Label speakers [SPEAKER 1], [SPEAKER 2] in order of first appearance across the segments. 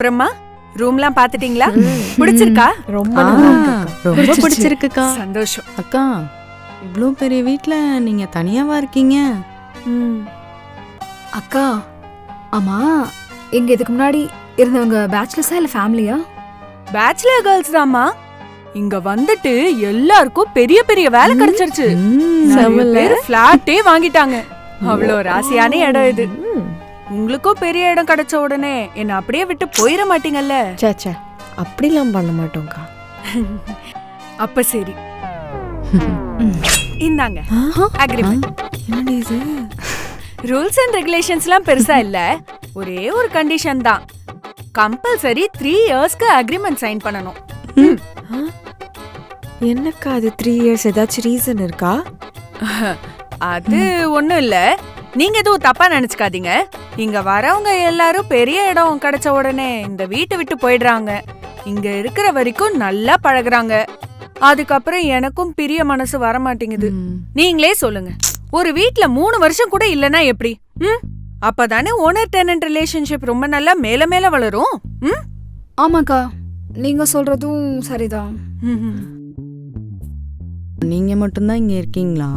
[SPEAKER 1] அப்புறமா ரூம்லாம் பாத்துட்டீங்களா? பிடிச்சிருக்கா?
[SPEAKER 2] ரொம்ப பிடிச்சிருக்குக்கா.
[SPEAKER 1] சந்தோஷம்.
[SPEAKER 2] அக்கா, இவ்ளோ பெரிய வீட்ல நீங்க தனியாவா இருக்கீங்க?
[SPEAKER 3] அக்கா, ஆமா இங்க இதுக்கு முன்னாடி இருந்தவங்க பேச்சுலர்ஸா இல்ல ஃபேமிலியா?
[SPEAKER 1] பேச்சுலர் கேர்ள்ஸ் தாமா. இங்க வந்துட்டு எல்லாருக்கும் பெரிய பெரிய வேலை கிடைச்சிருச்சு. நிறைய பேர் ஃபிளாட்டே வாங்கிட்டாங்க. அவ்வளோ ராசியான இடம் இது. உங்களுக்கும் பெரிய இடம் கிடைச்ச உடனே என்ன அப்படியே விட்டு போயிட மாட்டீங்கல்ல?
[SPEAKER 4] சேச்சே, அப்படிலாம் பண்ண மாட்டோம்க்கா.
[SPEAKER 1] அப்ப சரி, இந்தாங்க அக்ரிமெண்ட்.
[SPEAKER 4] என்னடி இது?
[SPEAKER 1] ரூல்ஸ் அண்ட் ரெகுலேஷன்ஸ்லாம் பெருசா இல்ல. ஒரே ஒரு கண்டிஷன் தான். கம்பல்சரி 3 இயர்ஸ்க்கு அக்ரிமெண்ட் சைன் பண்ணணும்.
[SPEAKER 4] என்னக்கா அது 3 இயர்ஸ்? ஏதாச்சும் ரீசன் இருக்கா?
[SPEAKER 1] அது ஒண்ணும் இல்ல. நீங்க எதுவும் தப்பா நினைச்சுக்காதீங்க. இங்க வரவங்க எல்லாரும் பெரிய இடம் கிடைச்ச உடனே இந்த வீட்டை விட்டு போயிடுறாங்க. இங்க இருக்கிற வரைக்கும் நல்லா பழகுறாங்க. அதுக்கப்புறம் எனக்கும் பிரிய மனசு வர மாட்டேங்குது. நீங்களே சொல்லுங்க, ஒரு வீட்ல 3 வருஷம் கூட இல்லனா எப்படி? அப்பதானே ஓனர் டெனன்ட் ரிலேஷன்ஷிப் ரொம்ப நல்லா மேல மேல வளரும்.
[SPEAKER 3] ஆமாக்கா, நீங்க சொல்றதும் சரிதான்.
[SPEAKER 2] நீங்க மட்டும்தான் இங்க இருக்கீங்களா?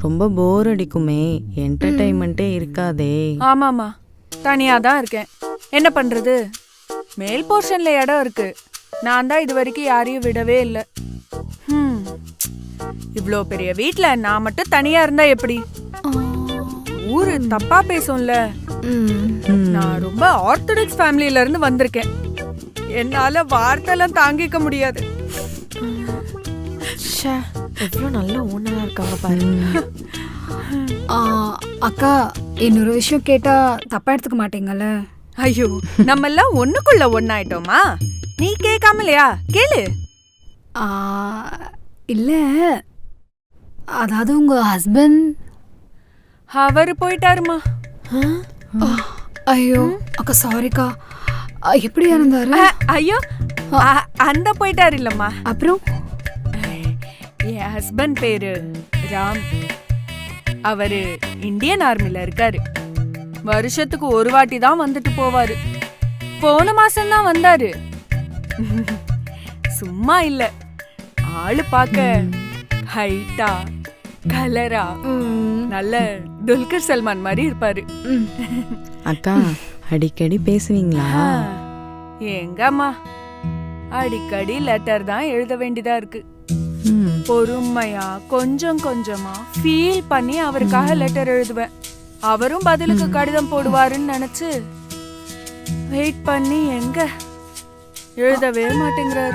[SPEAKER 2] ரொம்ப போர் அடிக்குமே, என்டர்டைன்மெண்டே இருக்காதே.
[SPEAKER 1] ஆமாமா, தனியா தான் இருக்கேன். என்ன பண்றது? மேல் போர்ஷன்ல இடம் இருக்கு. நான் தான் இது வரைக்கும் யாரையும் விடவே இல்லை. இவ்ளோ பெரிய வீட்ல நான் மட்டும் தனியா இருந்தா எப்படி? ஊரு தப்பா பேசும்ல. நான் ரொம்ப ஆர்த்தடாக்ஸ் ஃபேமிலில இருந்து வந்திருக்கேன். என்னால வார்த்தைலாம் தாங்கிக்க முடியாது.
[SPEAKER 4] எவ்வளவு நல்ல ஓனரா இருக்காங்க பாருங்க.
[SPEAKER 3] அக்கா, இன்னொரு விஷயம் கேட்டா தப்பா எடுத்துக்க மாட்டீங்கல்ல?
[SPEAKER 1] ஐயோ, நம்ம எல்லாம் ஒண்ணுக்குள்ள ஒண்ணாயிட்டோமா? நீ கேட்காமலையா? கேளு.
[SPEAKER 3] இல்ல, அதாவது உங்க ஹஸ்பண்ட்
[SPEAKER 1] அவரு போயிட்டாருமா.
[SPEAKER 3] ஐயோ அக்கா, சாரிக்கா. எப்படி இருந்தாரு?
[SPEAKER 1] ஐயோ, அந்த போயிட்டாரு இல்லம்மா.
[SPEAKER 3] அப்புறம்
[SPEAKER 1] என் ஹஸ்பண்ட் பேரு ராம். அவரு இந்தியன் ஆர்மில இருக்காரு. வருஷத்துக்கு ஒரு வாட்டி தான் வந்துட்டு போவாரு. போன மாசம் தான் வந்தாரு. சும்மா இல்ல, ஆளு பாக்க ஹைட்டா கலரா நல்ல துல்கர் சல்மான் மாதிரி இருப்பாரு.
[SPEAKER 2] அக்கா, அடிக்கடி பேசுவீங்களா?
[SPEAKER 1] எங்கம்மா, அடிக்கடி லெட்டர் தான் எழுத வேண்டியதா இருக்கு. பொறுமையா கொஞ்சம் கொஞ்சமா ஃபீல் பண்ணி அவருக்காக லெட்டர் எழுதுவேன். அவரும் பதிலுக்கு கடிதம் போடுவாருன்னு நினைச்சு வெயிட் பண்ணி எங்க எழுதவே மாட்டேங்கிறாரு.